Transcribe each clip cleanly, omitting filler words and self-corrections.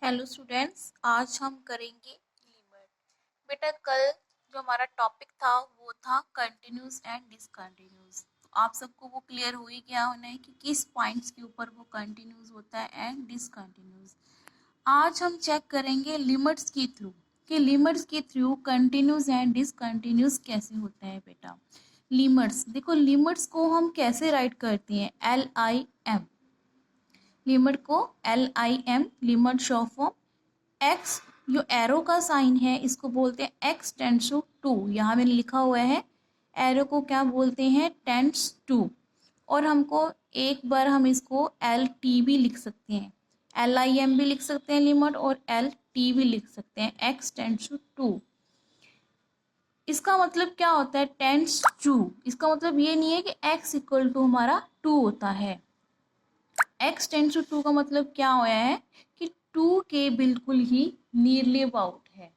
Hello students, आज हम करेंगे लिमिट। बेटा कल जो हमारा टॉपिक था वो था कंटिन्यूस एंड डिसकंटिन्यूस। तो आप सबको वो क्लियर हो ही गया होना है कि किस पॉइंट्स के ऊपर वो कंटिन्यूस होता है एंड डिसकंटिन्यूस। आज हम चेक करेंगे लिमिट्स के थ्रू कि लिमिट्स के थ्रू कंटिन्यूस एंड डिसकंटिन्यूस कैसे होता है। बेटा लिमिट्स देखो, लिमिट्स को हम कैसे राइट करते हैं, LIM। लिमिट को LIM, limit show form x, जो एरो का साइन है इसको बोलते हैं x टेंड्स टू 2। यहाँ मैंने लिखा हुआ है एरो को क्या बोलते हैं, टेंड्स टू। और हमको एक बार हम इसको LT भी लिख सकते हैं, LIM भी लिख सकते हैं लिमिट, और LT भी लिख सकते हैं, x टेंड्स टू 2। इसका मतलब क्या होता है, टेंड्स टू। इसका मतलब ये नहीं है कि x इक्वल टू हमारा 2 होता है। x टेंड्स टू 2 का मतलब क्या होया है कि 2 के बिल्कुल ही नियरली अबाउट है।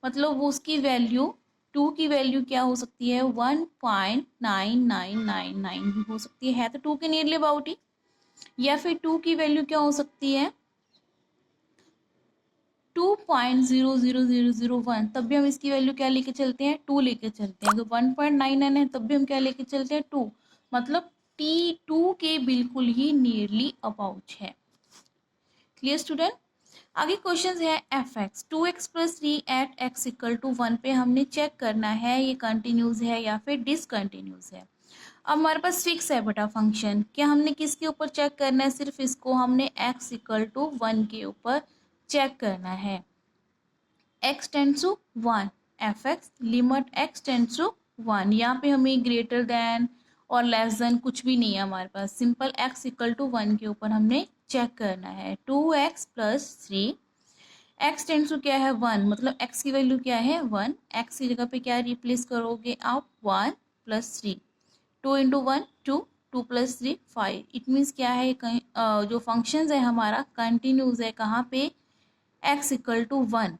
मतलब वो उसकी वैल्यू 2 की वैल्यू क्या हो सकती है, 1.9999 भी हो सकती है तो 2 के नियरली अबाउट ही। या फिर 2 की वैल्यू क्या हो सकती है, 2.00001, तब भी हम इसकी वैल्यू क्या लेके चलते हैं, 2 लेके चलते हैं। अगर 1.99 है तब भी हम क्या लेके चलते हैं, 2। मतलब T2 के बिल्कुल ही नियरली अबाउट है। Clear student. आगे क्वेश्चन है fx 2x plus 3 at x equal to 1 पे हमने चेक करना है ये कंटिन्यूस है या फिर डिसकंटिन्यूस है। अब हमारे पास फिक्स है बेटा फंक्शन, क्या हमने किसके ऊपर चेक करना है, सिर्फ इसको हमने x इक्वल टू 1 के ऊपर चेक करना है। x tends to 1, fx limit x tends to 1। यहाँ पे हमें ग्रेटर देन और लेस देन कुछ भी नहीं है हमारे पास, सिंपल x इक्वल टू 1 के ऊपर हमने चेक करना है। 2x plus 3, x tends to क्या है 1, मतलब x की वैल्यू क्या है 1, x की जगह पे क्या रिप्लेस करोगे आप 1 plus 3, 2 into 1 2, 2 plus 3 5। It means क्या है, कहीं जो फंक्शन है हमारा कंटिन्यूस है कहाँ पे, x इक्वल टू 1।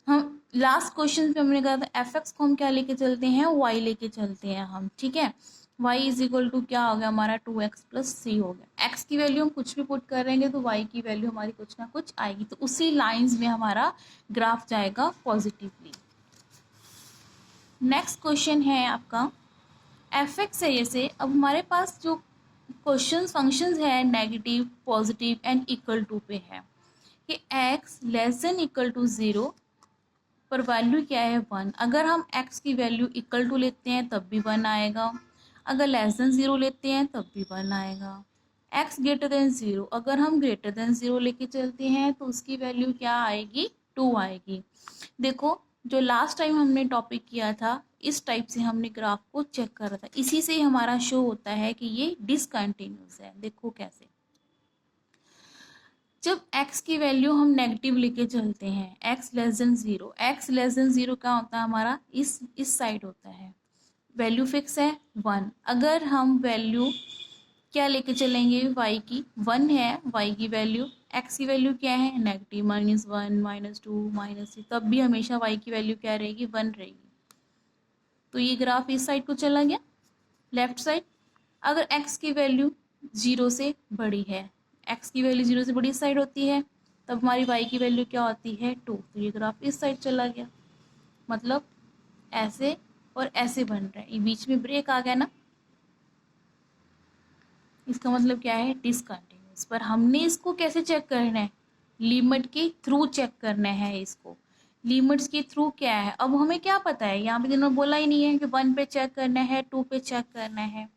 हम लास्ट क्वेश्चन पे हमने कहा था fx को हम क्या लेके चलते हैं, y लेके चलते हैं हम, ठीक है। y इज इक्वल टू क्या हो गया हमारा 2x प्लस 3 हो गया। x की वैल्यू हम कुछ भी पुट करेंगे तो y की वैल्यू हमारी कुछ ना कुछ आएगी, तो उसी लाइंस में हमारा ग्राफ जाएगा पॉजिटिवली। नेक्स्ट क्वेश्चन है आपका fx है जैसे। अब हमारे पास जो क्वेश्चन फंक्शंस है negative, positive and equal to पे है कि x less than equal to 0 पर वैल्यू क्या है 1। अगर हम x की वैल्यू इक्वल टू लेते हैं तब भी 1 आएगा, अगर लेस देन 0 लेते हैं तब भी 1 आएगा। x ग्रेटर देन 0, अगर हम ग्रेटर देन 0 लेके चलते हैं तो उसकी वैल्यू क्या आएगी, 2 आएगी। देखो जो लास्ट टाइम हमने टॉपिक किया था इस टाइप से हमने ग्राफ को चेक करा था, इसी से हमारा शो होता है कि ये डिसकंटिन्यूस है। देखो कैसे, जब x की वैल्यू हम नेगेटिव लेके चलते हैं, x less then 0, x less then 0 क्या होता है हमारा, इस साइड होता है, वैल्यू फिक्स है 1। अगर हम वैल्यू क्या लेके चलेंगे, y की 1 है, y की वैल्यू, x की वैल्यू क्या है नेगेटिव, -1 -2 -3, तब भी हमेशा y की वैल्यू क्या रहेगी, 1 रहेगी। तो ये ग्राफ इस साइड को चला गया, लेफ्ट साइड। अगर x की वैल्यू 0 से बड़ी है, x की वैल्यू 0 से बड़ी साइड होती है, तब हमारी y की वैल्यू क्या होती है 2, तो ये ग्राफ इस साइड चला गया। मतलब ऐसे और ऐसे बन रहा है, ये बीच में ब्रेक आ गया ना, इसका मतलब क्या है, डिसकंटिन्यूस। पर हमने इसको कैसे चेक करना है, लिमिट के थ्रू चेक करना है इसको। लिमिट्स के थ्रू क्या है, अब हमें क्या पता है, यहाँ पे जिन्होंने बोला ही नहीं है कि 1 पे चेक करना है, 2 पे चेक करना है।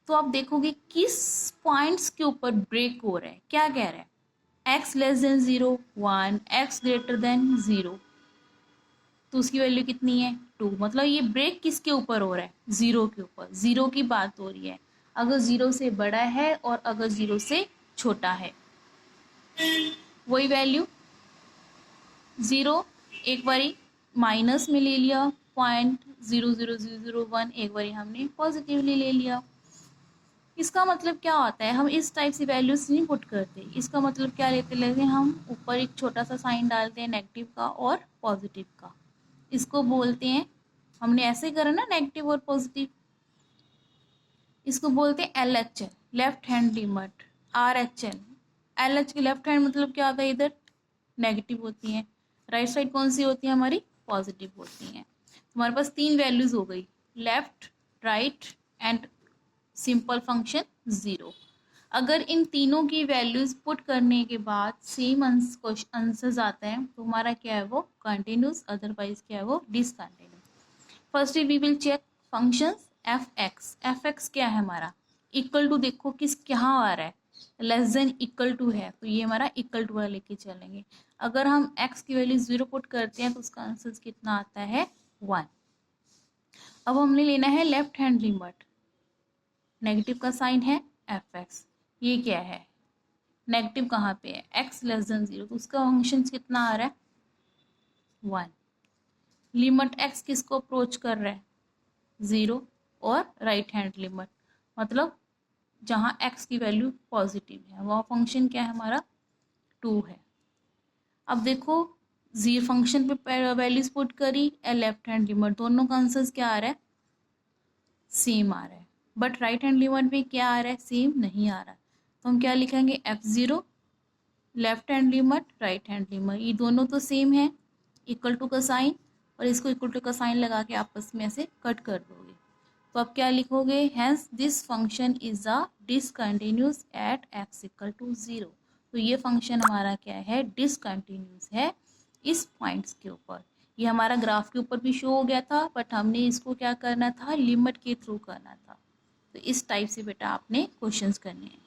तो आप देखोगे किस पॉइंट्स के ऊपर ब्रेक हो रहा है, क्या कह रहा है, x less then 0 1, x greater than 0, तो उसकी वैल्यू कितनी है 2। मतलब ये ब्रेक किसके ऊपर हो रहा है, 0 के ऊपर, 0 की बात हो रही है। अगर 0 से बड़ा है और अगर 0 से छोटा है, वही वैल्यू 0 एक बारी माइनस में ले लिया, 0.00001 एक बारी हमने पॉजिटिवली ले लिया। इसका मतलब क्या होता है, हम इस टाइप से वैल्यूज नहीं पुट करते, इसका मतलब क्या लेते हम ऊपर एक छोटा सा साइन डालते हैं नेगेटिव का और पॉजिटिव का, इसको बोलते हैं, हमने ऐसे करा ना नेगेटिव और पॉजिटिव, इसको बोलते हैं LHL, left hand limit, RHL। LH की लेफ्ट हैंड मतलब क्या होता है, इधर नेगेटिव होती हैं, राइट साइड कौन सी होती है हमारी, पॉजिटिव होती हैं। हमारे पास 3 वैल्यूज हो गई, left, right and simple function 0। अगर इन तीनों की वैल्यूज पुट करने के बाद सेम आंसर्स आते हैं तो हमारा क्या है वो कंटिन्यूस, अदरवाइज क्या है वो discontinuous. Firstly we will check functions F X क्या है हमारा, इक्वल टू, देखो किस क्या आ रहा है, लेस देन इक्वल टू है, तो ये हमारा इक्वल टू वाला लेके चलेंगे। अगर हम एक्स की वैल्यू 0 पुट करते हैं तो उसका आंसर कितना आता है 1। अब हमने लेना है लेफ्ट हैंड लिमिट, नेगेटिव का साइन है एफ एक्स, ये क्या है नेगेटिव कहाँ पे है, एक्स लेस देन 0, तो उसका फंक्शन कितना आ रहा है 1। लिमिट एक्स किसको अप्रोच कर रहा है 0, और राइट हैंड लिमिट मतलब जहाँ एक्स की वैल्यू पॉजिटिव है वह फंक्शन क्या है हमारा 2 है। अब देखो जी फंक्शन पे वैल्यूज पुट करी, लेफ्ट हैंड लिमिट, दोनों का आंसर क्या आ रहा है सेम आ रहा है, बट राइट हैंड लिमिट में क्या आ रहा है सेम नहीं आ रहा, तो हम क्या लिखेंगे f0 left hand limit right hand limit, ये दोनों तो सेम है, इक्वल टू का साइन, और इसको इक्वल टू का साइन लगा के आपस में ऐसे कट कर दोगे, तो आप क्या लिखोगे, hence this function is a discontinuous at x equal to 0। तो ये फंक्शन हमारा क्या है डिसकंटिन्यूस है इस पॉइंट्स के ऊपर। ये हमारा ग्राफ के ऊपर भी शो हो गया था, बट हमने इसको क्या करना था लिमिट के थ्रू करना था। तो इस टाइप से बेटा आपने क्वेश्चंस करने हैं।